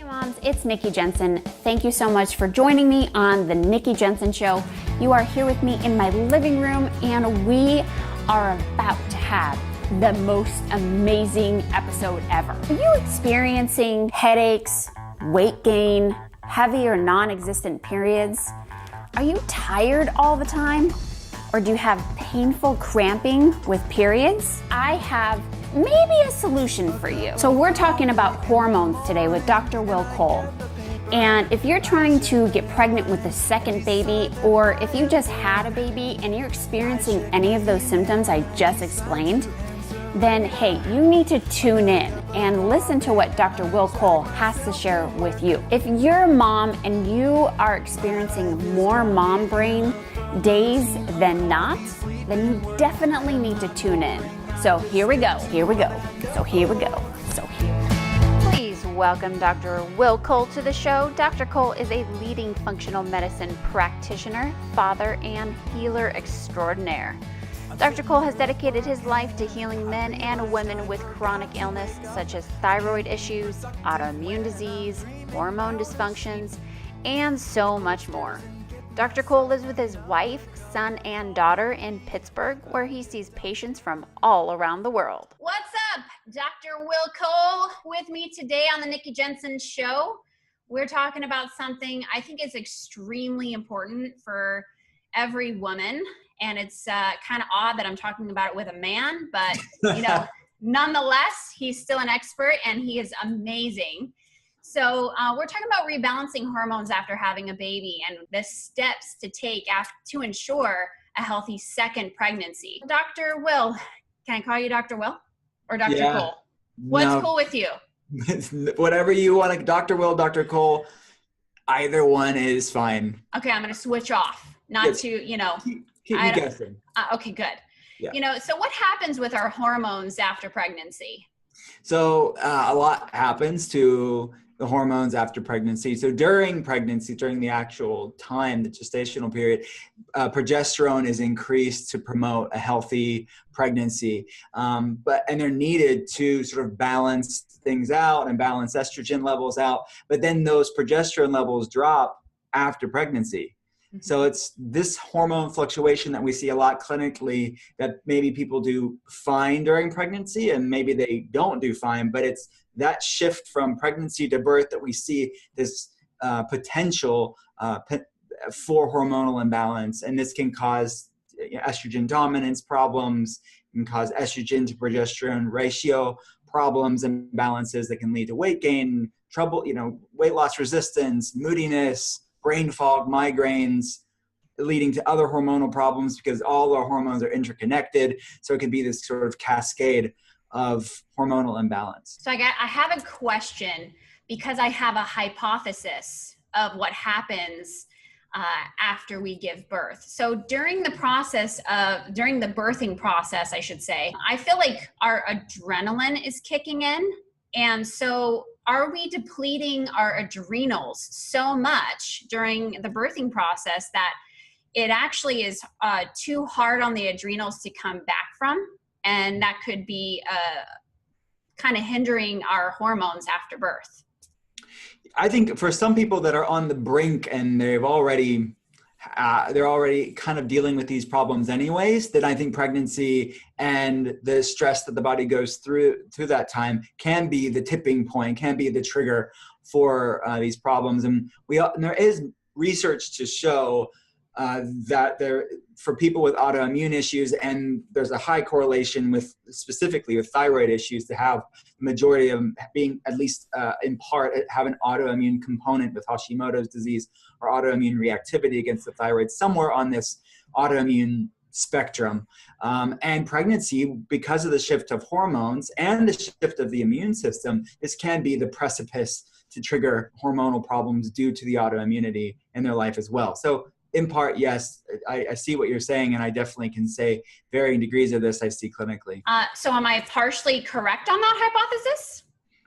Moms, it's Nikki Jencen. Thank you so much for joining me on the Nikki Jencen Show. You are here with me in my living room and we are about to have the most amazing episode ever. Are you experiencing headaches, weight gain, heavy or non-existent periods? Are you tired all the time? Or do you have painful cramping with periods? I have maybe a solution for you. So we're talking about hormones today with Dr. Will Cole. And if you're trying to get pregnant with a second baby, or if you just had a baby and you're experiencing any of those symptoms I just explained, then hey, you need to tune in and listen to what Dr. Will Cole has to share with you. If you're a mom and you are experiencing more mom brain days than not, then you definitely need to tune in. So here we go. Please welcome Dr. Will Cole to the show. Dr. Cole is a leading functional medicine practitioner, father, and healer extraordinaire. Dr. Cole has dedicated his life to healing men and women with chronic illness such as thyroid issues, autoimmune disease, hormone dysfunctions, and so much more. Dr. Cole lives with his wife, son, and daughter in Pittsburgh, where he sees patients from all around the world. What's up? Dr. Will Cole with me today on the Nikki Jencen Show. We're talking about something I think is extremely important for every woman. And it's kind of odd that I'm talking about it with a man, but nonetheless, he's still an expert and he is amazing. So we're talking about rebalancing hormones after having a baby and the steps to take to ensure a healthy second pregnancy. Dr. Will, can I call you Dr. Will or Dr. Cole? What's cool with you? Whatever you want, Dr. Will, Dr. Cole, either one is fine. Okay, I'm going to switch off, Keep me guessing. Okay, good. Yeah. So what happens with our hormones after pregnancy? So a lot happens to the hormones after pregnancy. So during pregnancy, during the actual time, the gestational period, progesterone is increased to promote a healthy pregnancy. And they're needed to sort of balance things out and balance estrogen levels out. But then those progesterone levels drop after pregnancy. So it's this hormone fluctuation that we see a lot clinically that maybe people do fine during pregnancy and maybe they don't do fine, but it's that shift from pregnancy to birth that we see this potential for hormonal imbalance. And this can cause estrogen dominance problems, can cause estrogen to progesterone ratio problems and imbalances that can lead to weight gain, trouble, weight loss resistance, moodiness, brain fog, migraines, leading to other hormonal problems because all our hormones are interconnected. So it can be this sort of cascade of hormonal imbalance. So I have a question because I have a hypothesis of what happens after we give birth. So during the birthing process, I should say, I feel like our adrenaline is kicking in. And so are we depleting our adrenals so much during the birthing process that it actually is too hard on the adrenals to come back from? And that could be kind of hindering our hormones after birth. I think for some people that are on the brink and they're already kind of dealing with these problems anyways, then I think pregnancy and the stress that the body goes through that time can be the tipping point, can be the trigger for these problems. And there is research to show that for people with autoimmune issues, and there's a high correlation specifically with thyroid issues, to have the majority of them being at least in part have an autoimmune component with Hashimoto's disease or autoimmune reactivity against the thyroid, somewhere on this autoimmune spectrum. And pregnancy, because of the shift of hormones and the shift of the immune system, this can be the precipice to trigger hormonal problems due to the autoimmunity in their life as well. So in part, yes, I see what you're saying, and I definitely can say varying degrees of this I see clinically. So am I partially correct on that hypothesis?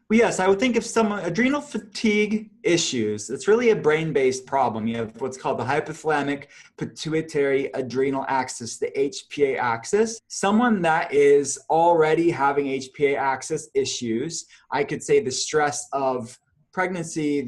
Well, yes, I would think if some adrenal fatigue issues, it's really a brain-based problem. You have what's called the hypothalamic pituitary adrenal axis, the HPA axis. Someone that is already having HPA axis issues, I could say the stress of pregnancy,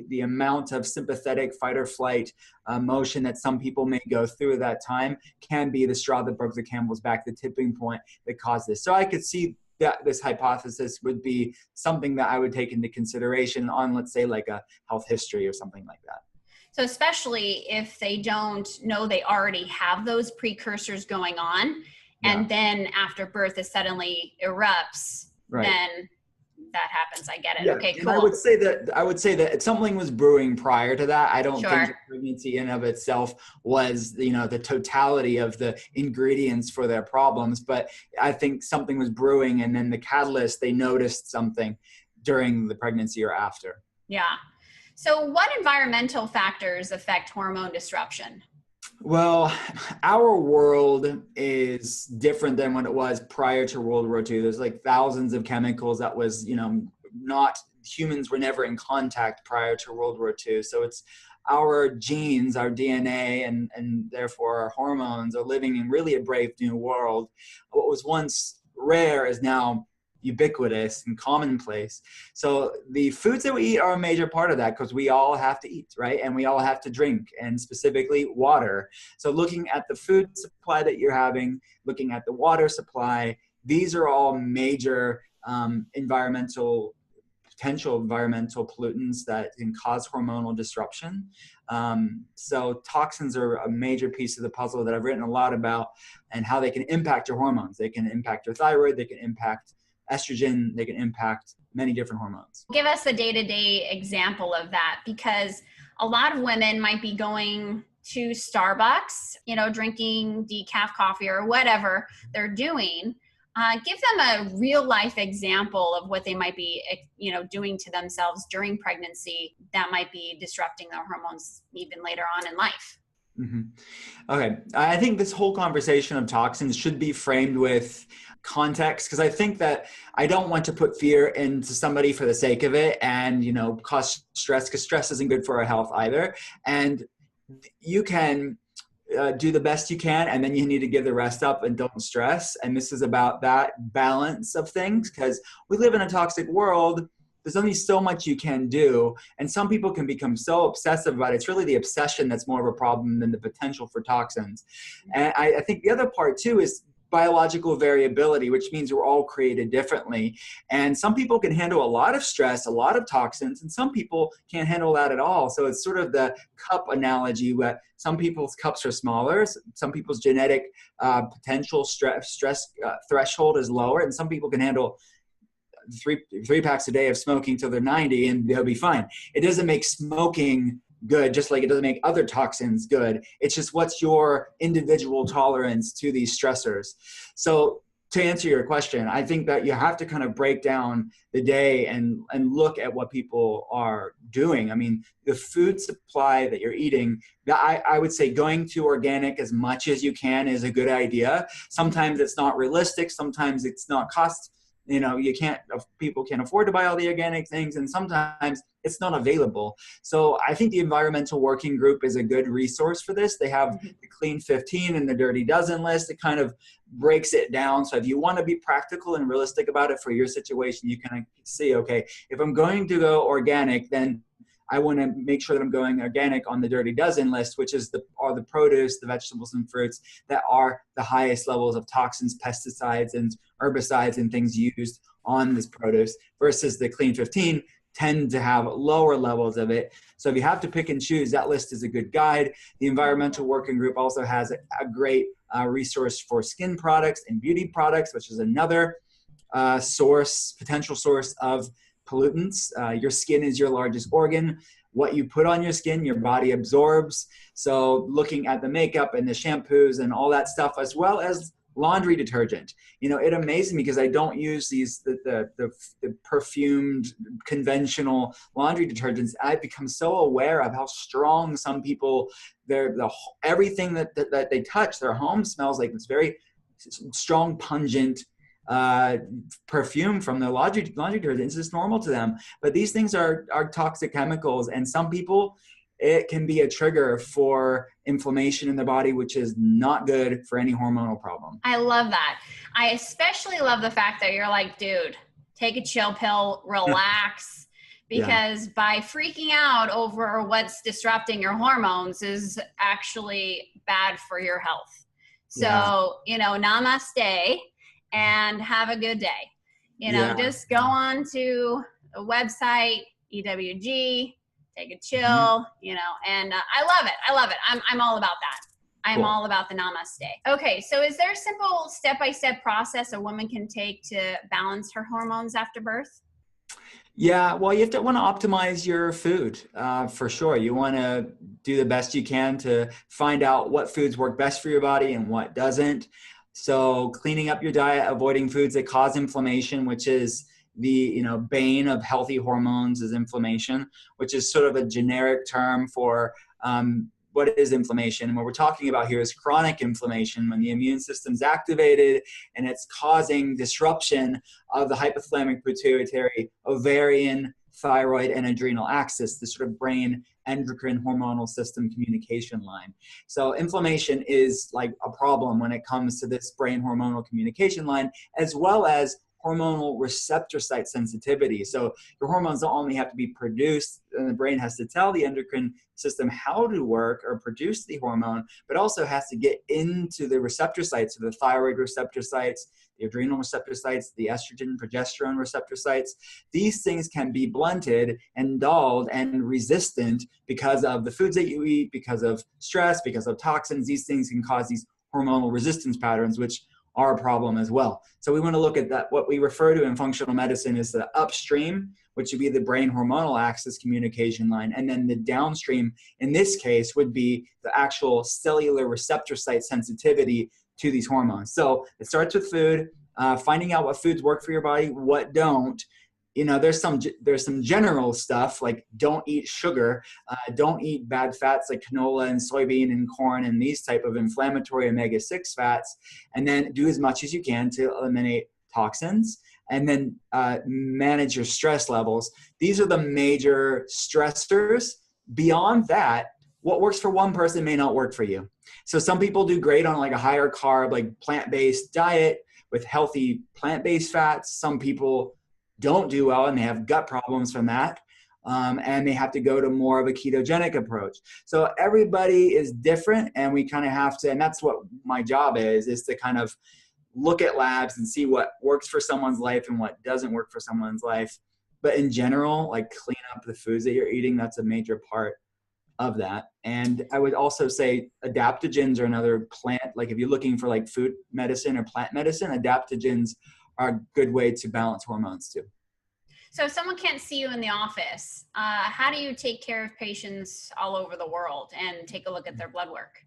the amount of sympathetic fight or flight motion that some people may go through at that time can be the straw that broke the camel's back, the tipping point that caused this. So I could see that this hypothesis would be something that I would take into consideration on, let's say, like a health history or something like that. So especially if they don't know they already have those precursors going on, and then after birth it suddenly erupts, then that happens. I get it. Yeah. Okay, cool. And I would say that something was brewing prior to that. I don't think the pregnancy in of itself was, the totality of the ingredients for their problems, but I think something was brewing, and then the catalyst, they noticed something during the pregnancy or after. Yeah. So what environmental factors affect hormone disruption? Well, our world is different than when it was prior to World War II. There's like thousands of chemicals that was, humans were never in contact prior to World War II. So it's our genes, our DNA, and therefore our hormones are living in really a brave new world. What was once rare is now ubiquitous and commonplace. So the foods that we eat are a major part of that, because we all have to eat, right? And we all have to drink, and specifically water. So looking at the food supply that you're having, looking at the water supply, these are all major potential environmental pollutants that can cause hormonal disruption. So toxins are a major piece of the puzzle that I've written a lot about, and how they can impact your hormones. They can impact your thyroid, they can impact estrogen, they can impact many different hormones. Give us a day-to-day example of that, because a lot of women might be going to Starbucks, drinking decaf coffee or whatever they're doing. Give them a real life example of what they might be, doing to themselves during pregnancy that might be disrupting their hormones even later on in life. Mm-hmm. Okay. I think this whole conversation of toxins should be framed with context, because I think that I don't want to put fear into somebody for the sake of it and, cause stress, because stress isn't good for our health either. And you can do the best you can, and then you need to give the rest up and don't stress. And this is about that balance of things, because we live in a toxic world. There's only so much you can do. And some people can become so obsessive about it. It's really the obsession that's more of a problem than the potential for toxins. And I think the other part too is biological variability, which means we're all created differently. And some people can handle a lot of stress, a lot of toxins, and some people can't handle that at all. So it's sort of the cup analogy, where some people's cups are smaller, some people's genetic potential stress threshold is lower, and some people can handle three packs a day of smoking till they're 90 and they'll be fine. It doesn't make smoking good, just like it doesn't make other toxins good. It's just what's your individual tolerance to these stressors. So to answer your question, I think that you have to kind of break down the day and look at what people are doing. I mean, the food supply that you're eating, I would say going to organic as much as you can is a good idea. Sometimes it's not realistic. Sometimes it's not people can't afford to buy all the organic things, and sometimes it's not available. So I think the Environmental Working Group is a good resource for this. They have the Clean 15 and the Dirty Dozen list. It kind of breaks it down. So if you want to be practical and realistic about it for your situation, you can see, okay, if I'm going to go organic, then I want to make sure that I'm going organic on the Dirty Dozen list, which is the produce, the vegetables and fruits that are the highest levels of toxins, pesticides, and herbicides and things used on this produce, versus the Clean 15 tend to have lower levels of it. So if you have to pick and choose, that list is a good guide. The Environmental Working Group also has a great resource for skin products and beauty products, which is another potential source of pollutants. Your skin is your largest organ. What you put on your skin, your body absorbs. So looking at the makeup and the shampoos and all that stuff, as well as laundry detergent. It amazes me because I don't use the perfumed conventional laundry detergents. I've become so aware of how strong some people, everything that they touch, their home smells like this very strong, pungent perfume from the laundry detergent. It's just normal to them. But these things are toxic chemicals, and some people, it can be a trigger for inflammation in the body, which is not good for any hormonal problem. I love that. I especially love the fact that you're like, dude, take a chill pill, relax, because by freaking out over what's disrupting your hormones is actually bad for your health. So, namaste and have a good day. Just go on to a website, EWG, take a chill, and I love it. I love it. I'm all about that. I'm all about the namaste. Okay, so is there a simple step-by-step process a woman can take to balance her hormones after birth? Yeah, well, you want to optimize your food for sure. You want to do the best you can to find out what foods work best for your body and what doesn't. So cleaning up your diet, avoiding foods that cause inflammation, which is the bane of healthy hormones is inflammation, which is sort of a generic term for what is inflammation. And what we're talking about here is chronic inflammation, when the immune system's activated and it's causing disruption of the hypothalamic pituitary, ovarian, thyroid, and adrenal axis, the sort of brain endocrine hormonal system communication line. So inflammation is like a problem when it comes to this brain hormonal communication line, as well as hormonal receptor site sensitivity. So your hormones don't only have to be produced, and the brain has to tell the endocrine system how to work or produce the hormone, but also has to get into the receptor sites, so the thyroid receptor sites, the adrenal receptor sites, the estrogen, progesterone receptor sites. These things can be blunted and dulled and resistant because of the foods that you eat, because of stress, because of toxins. These things can cause these hormonal resistance patterns, which are a problem as well. So we want to look at that. What we refer to in functional medicine is the upstream, which would be the brain hormonal axis communication line. And then the downstream, in this case, would be the actual cellular receptor site sensitivity to these hormones. So it starts with food, finding out what foods work for your body, what don't. There's some general stuff like don't eat sugar, don't eat bad fats like canola and soybean and corn and these type of inflammatory omega-6 fats, and then do as much as you can to eliminate toxins, and then manage your stress levels. These are the major stressors. Beyond that, what works for one person may not work for you. So some people do great on like a higher carb, like plant-based diet with healthy plant-based fats. Some people don't do well and they have gut problems from that. And they have to go to more of a ketogenic approach. So everybody is different, and we kind of have to, and that's what my job is to kind of look at labs and see what works for someone's life and what doesn't work for someone's life. But in general, like clean up the foods that you're eating, that's a major part of that. And I would also say adaptogens are another plant. Like if you're looking for like food medicine or plant medicine, adaptogens are a good way to balance hormones too. So if someone can't see you in the office, how do you take care of patients all over the world and take a look at their blood work?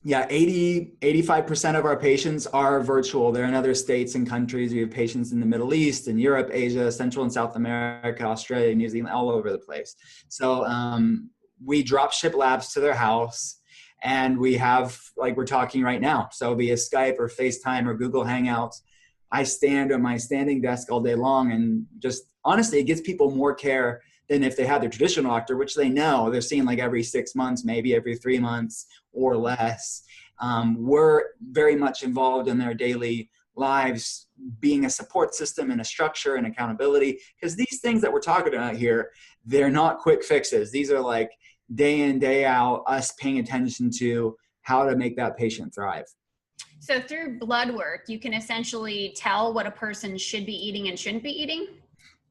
Yeah, 85% of our patients are virtual. They're in other states and countries. We have patients in the Middle East and Europe, Asia, Central and South America, Australia, New Zealand, all over the place. So we drop ship labs to their house, and we have, like we're talking right now, so via Skype or FaceTime or Google Hangouts. I stand on my standing desk all day long, and just honestly, it gives people more care than if they had their traditional doctor, which they know they're seeing like every 6 months, maybe every 3 months or less. We're very much involved in their daily lives, being a support system and a structure and accountability, because these things that we're talking about here, they're not quick fixes. These are like day in, day out, us paying attention to how to make that patient thrive. So through blood work, you can essentially tell what a person should be eating and shouldn't be eating?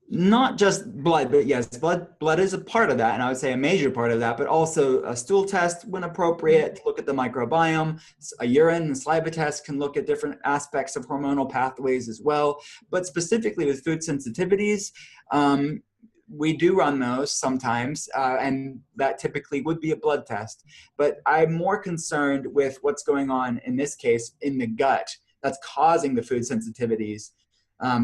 Not just blood, but yes, blood is a part of that, and I would say a major part of that, but also a stool test when appropriate to look at the microbiome. A urine and saliva test can look at different aspects of hormonal pathways as well. But specifically with food sensitivities, we do run those sometimes, and that typically would be a blood test. But I'm more concerned with what's going on in this case in the gut that's causing the food sensitivities.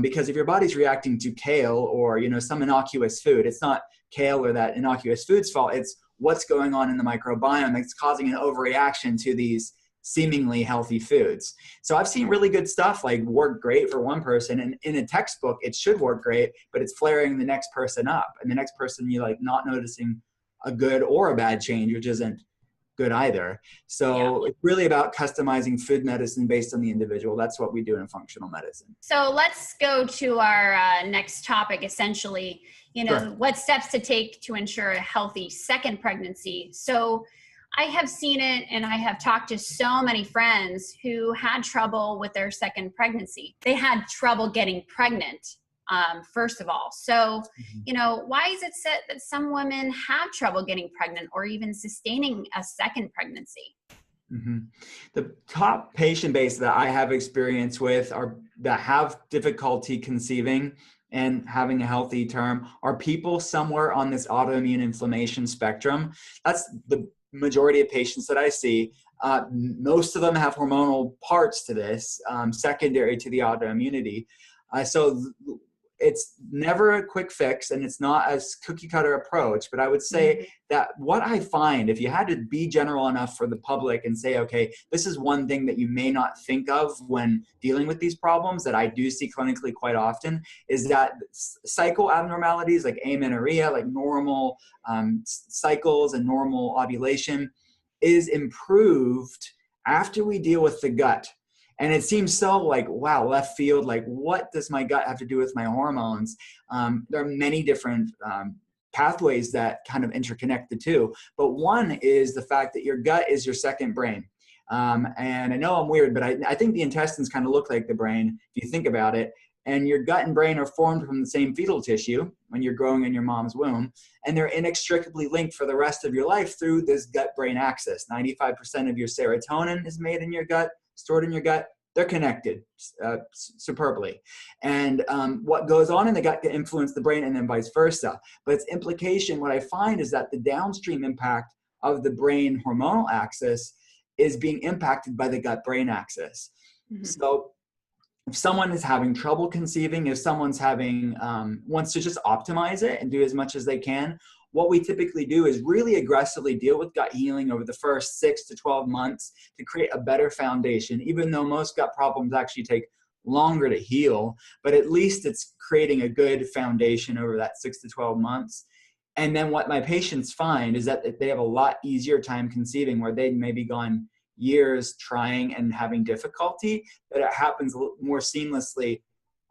Because if your body's reacting to kale or some innocuous food, it's not kale or that innocuous food's fault. It's what's going on in the microbiome that's causing an overreaction to these seemingly healthy foods. So I've seen really good stuff like work great for one person, and in a textbook it should work great, but it's flaring the next person up, and the next person you're like not noticing a good or a bad change, which isn't good either. So it's really about customizing food medicine based on the individual. That's what we do in functional medicine. So let's go to our next topic, essentially, Sure. what steps to take to ensure a healthy second pregnancy. So I have seen it, and I have talked to so many friends who had trouble with their second pregnancy. They had trouble getting pregnant, first of all. So, why is it said that some women have trouble getting pregnant or even sustaining a second pregnancy? Mm-hmm. The top patient base that I have experience with are that have difficulty conceiving and having a healthy term are people somewhere on this autoimmune inflammation spectrum. That's the majority of patients that I see. Most of them have hormonal parts to this, secondary to the autoimmunity. So it's never a quick fix, and it's not a cookie cutter approach, but I would say that what I find, if you had to be general enough for the public and say, okay, this is one thing that you may not think of when dealing with these problems that I do see clinically quite often, is that cycle abnormalities like amenorrhea, like normal cycles and normal ovulation is improved after we deal with the gut. And it seems so like, wow, left field, like what does my gut have to do with my hormones? There are many different pathways that kind of interconnect the two. But one is the fact that your gut is your second brain. And I know I'm weird, but I think the intestines kind of look like the brain if you think about it. And your gut and brain are formed from the same fetal tissue when you're growing in your mom's womb. And they're inextricably linked for the rest of your life through this gut-brain axis. 95% of your serotonin is made in your gut, stored in your gut. They're connected superbly. And what goes on in the gut can influence the brain and then vice versa. But its implication, what I find is that the downstream impact of the brain hormonal axis is being impacted by the gut-brain axis. So if someone is having trouble conceiving, if someone's having, wants to just optimize it and do as much as they can, what we typically do is really aggressively deal with gut healing over the first 6 to 12 months to create a better foundation, even though most gut problems actually take longer to heal, but at least it's creating a good foundation over that 6 to 12 months. And then what my patients find is that they have a lot easier time conceiving, where they'd maybe gone years trying and having difficulty, but it happens more seamlessly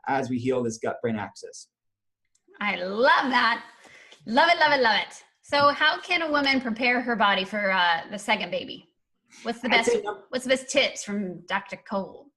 as we heal this gut-brain axis. I love that. Love it, love it, love it. So how can a woman prepare her body for the second baby? What's the best tips from Dr. Cole?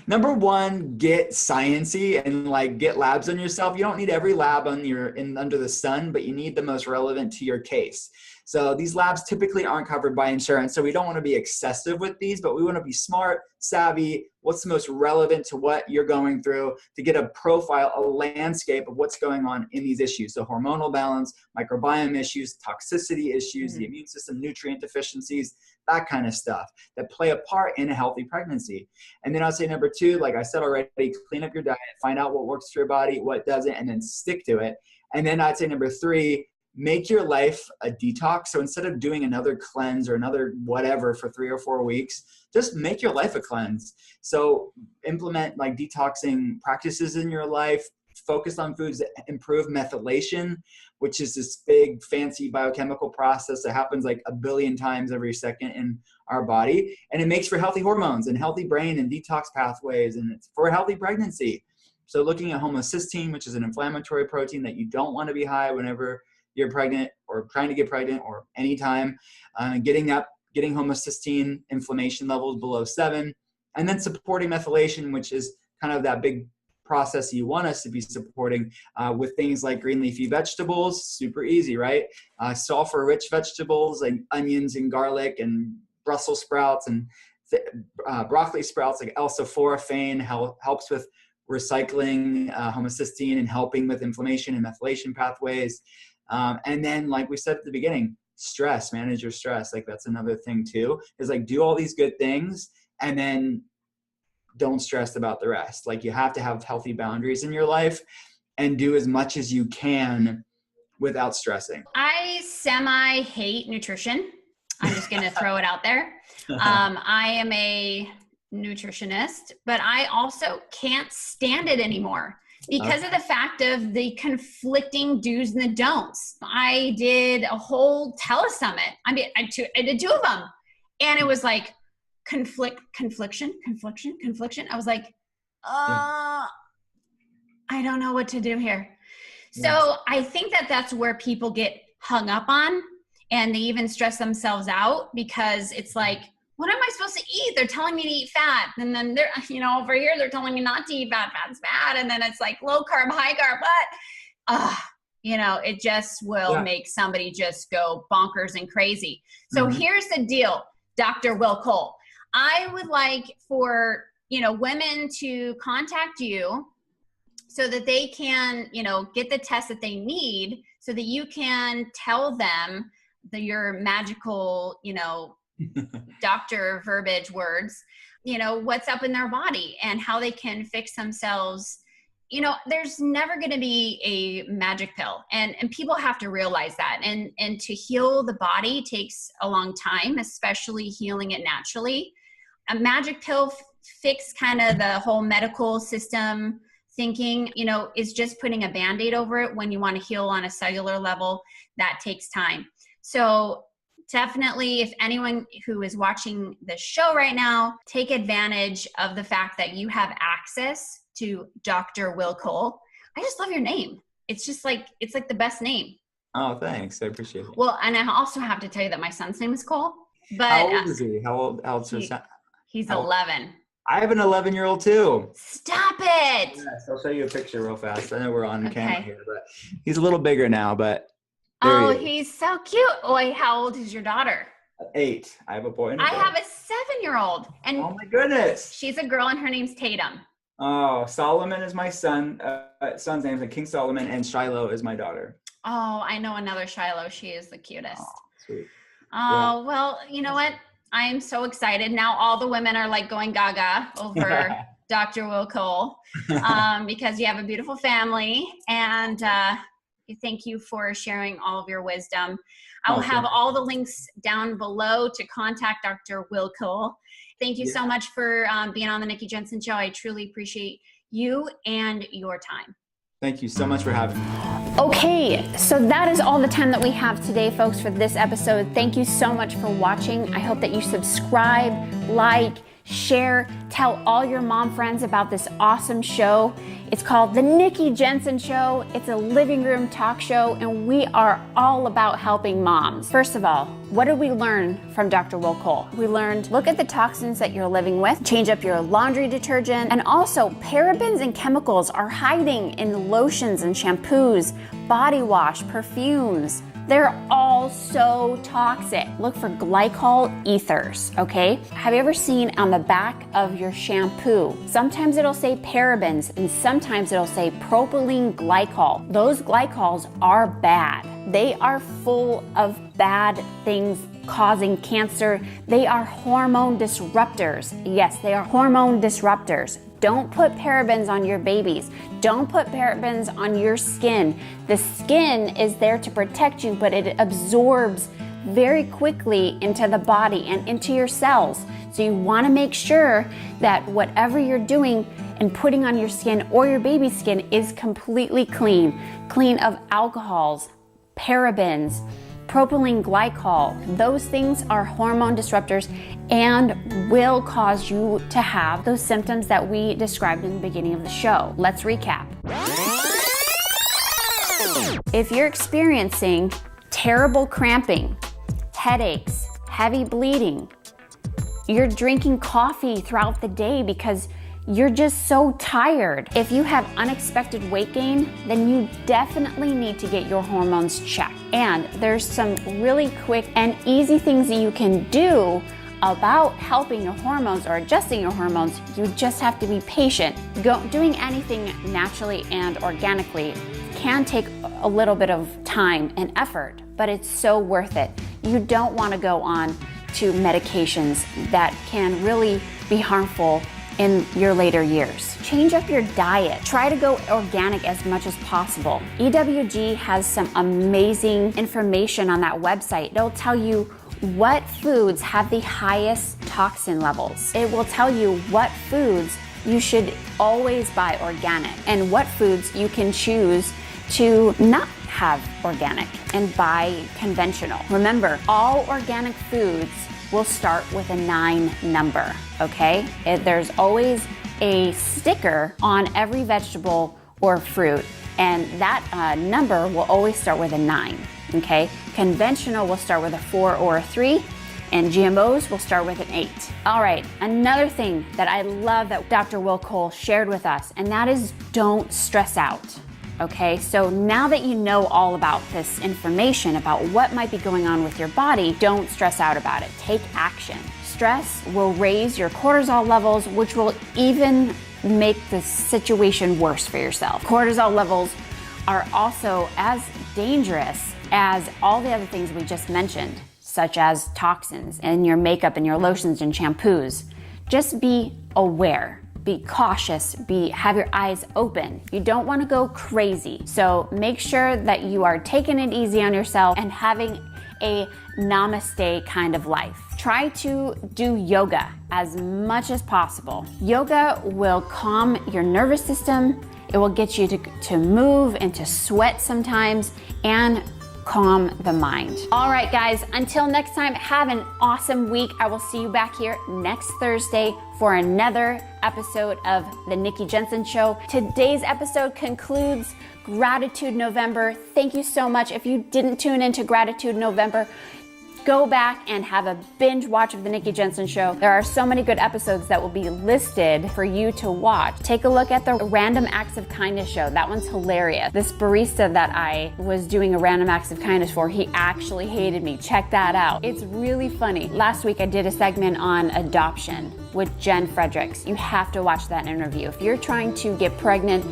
Number one, get sciencey and like get labs on yourself. You don't need every lab on under the sun, but you need the most relevant to your case. So these labs typically aren't covered by insurance. So we don't want to be excessive with these, but we want to be smart, savvy. What's the most relevant to what you're going through to get a profile, a landscape of what's going on in these issues. So hormonal balance, microbiome issues, toxicity issues, the immune system, nutrient deficiencies, that kind of stuff that play a part in a healthy pregnancy. And then I'll say number two, like I said already, clean up your diet, find out what works for your body, what doesn't, and then stick to it. And then I'd say number three, make your life a detox. So instead of doing another cleanse or another whatever for 3 or 4 weeks, just make your life a cleanse. So implement like detoxing practices in your life, focus on foods that improve methylation, which is this big fancy biochemical process that happens like a billion times every second in our body. And it makes for healthy hormones and healthy brain and detox pathways, and it's for a healthy pregnancy. So looking at homocysteine, which is an inflammatory protein that you don't want to be high whenever you're pregnant or trying to get pregnant or anytime, getting homocysteine inflammation levels below 7, and then supporting methylation, which is kind of that big process you want us to be supporting with things like green leafy vegetables, super easy, right? Sulfur-rich vegetables like onions and garlic and Brussels sprouts and broccoli sprouts like L-sulforaphane helps with recycling homocysteine and helping with inflammation and methylation pathways. And then, like we said at the beginning, stress, manage your stress. Like that's another thing too, is like do all these good things and then don't stress about the rest. Like you have to have healthy boundaries in your life and do as much as you can without stressing. I semi-hate nutrition. I'm just going to throw it out there. I am a nutritionist, but I also can't stand it anymore. because of the fact of the conflicting do's and the don'ts. I did a whole telesummit. I did 2 of them, and it was like confliction. I was like, I don't know what to do here. So I think that that's where people get hung up on, and they even stress themselves out because it's like, what am I supposed to eat? They're telling me to eat fat. And then they're, over here, they're telling me not to eat fat. Fat's bad. And then it's like low carb, high carb, but, it just will make somebody just go bonkers and crazy. So here's the deal, Dr. Will Cole. I would like for, women to contact you so that they can, get the test that they need so that you can tell them your magical, doctor verbiage words, what's up in their body and how they can fix themselves. There's never going to be a magic pill, and people have to realize that. And to heal the body takes a long time, especially healing it naturally. A magic pill fix kind of the whole medical system thinking, is just putting a Band-Aid over it. When you want to heal on a cellular level, that takes time. So definitely, if anyone who is watching this show right now, take advantage of the fact that you have access to Dr. Will Cole. I just love your name. It's just like, it's like the best name. Oh, thanks. I appreciate it. Well, and I also have to tell you that my son's name is Cole. But how old is he? How old's your son? He's 11. I have an 11-year-old too. Stop it. Yes, I'll show you a picture real fast. I know we're on camera here, but he's a little bigger now, but he's so cute. Wait, how old is your daughter? 8. I have a boy and a girl. I have a 7-year-old. And oh my goodness. She's a girl and her name's Tatum. Oh, Solomon is my son. Son's name is King Solomon, and Shiloh is my daughter. Oh, I know another Shiloh. She is the cutest. Oh, sweet. Oh, well, you know what? I am so excited. Now all the women are like going gaga over Dr. Will Cole because you have a beautiful family, and thank you for sharing all of your wisdom. I will have all the links down below to contact Dr. Will Cole. Thank you so much for being on the Nikki Jencen Show. I truly appreciate you and your time. Thank you so much for having me. Okay, so that is all the time that we have today, folks, for this episode. Thank you so much for watching. I hope that you subscribe, like, share, tell all your mom friends about this awesome show. It's called The Nikki Jencen Show. It's a living room talk show, and we are all about helping moms. First of all, what did we learn from Dr. Will Cole? We learned, look at the toxins that you're living with, change up your laundry detergent, and also parabens and chemicals are hiding in lotions and shampoos, body wash, perfumes. They're all so toxic. Look for glycol ethers, okay? Have you ever seen on the back of your shampoo, sometimes it'll say parabens and sometimes it'll say propylene glycol. Those glycols are bad. They are full of bad things causing cancer. They are hormone disruptors. Yes, they are hormone disruptors. Don't put parabens on your babies. Don't put parabens on your skin. The skin is there to protect you, but it absorbs very quickly into the body and into your cells. So you want to make sure that whatever you're doing and putting on your skin or your baby's skin is completely clean of alcohols, parabens, propylene glycol. Those things are hormone disruptors and will cause you to have those symptoms that we described in the beginning of the show. Let's recap. If you're experiencing terrible cramping, headaches, heavy bleeding, you're drinking coffee throughout the day because you're just so tired. If you have unexpected weight gain, then you definitely need to get your hormones checked. And there's some really quick and easy things that you can do about helping your hormones or adjusting your hormones. You just have to be patient. Doing anything naturally and organically can take a little bit of time and effort, but it's so worth it. You don't want to go on to medications that can really be harmful in your later years. Change up your diet. Try to go organic as much as possible. EWG has some amazing information on that website. It'll tell you what foods have the highest toxin levels. It will tell you what foods you should always buy organic, and what foods you can choose to not have organic and buy conventional. Remember, all organic foods will start with a 9 number, okay? There's always a sticker on every vegetable or fruit, and that number will always start with a 9, okay? Conventional will start with a 4 or a 3, and GMOs will start with an 8. All right, another thing that I love that Dr. Will Cole shared with us, and that is don't stress out. Okay, so now that you know all about this information about what might be going on with your body, don't stress out about it. Take action. Stress will raise your cortisol levels, which will even make the situation worse for yourself. Cortisol levels are also as dangerous as all the other things we just mentioned, such as toxins in your makeup and your lotions and shampoos. Just be aware. Be cautious, have your eyes open. You don't want to go crazy. So make sure that you are taking it easy on yourself and having a namaste kind of life. Try to do yoga as much as possible. Yoga will calm your nervous system. It will get you to move and to sweat sometimes and calm the mind. All right, guys, until next time, have an awesome week. I will see you back here next Thursday for another episode of The Nikki Jencen Show. Today's episode concludes Gratitude November. Thank you so much. If you didn't tune into Gratitude November, go back and have a binge watch of The Nikki Jencen Show. There are so many good episodes that will be listed for you to watch. Take a look at the Random Acts of Kindness show. That one's hilarious. This barista that I was doing a Random Acts of Kindness for, he actually hated me. Check that out. It's really funny. Last week I did a segment on adoption with Jen Fredericks. You have to watch that interview. If you're trying to get pregnant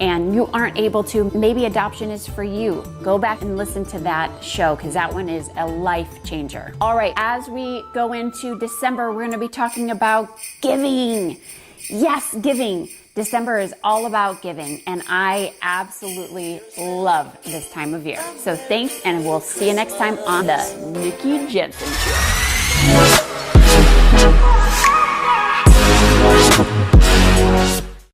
and you aren't able to, maybe adoption is for you. Go back and listen to that show because that one is a life changer. All right, as we go into December, we're gonna be talking about giving. Yes, giving. December is all about giving, and I absolutely love this time of year. So thanks, and we'll see you next time on the Nikki Jencen Show.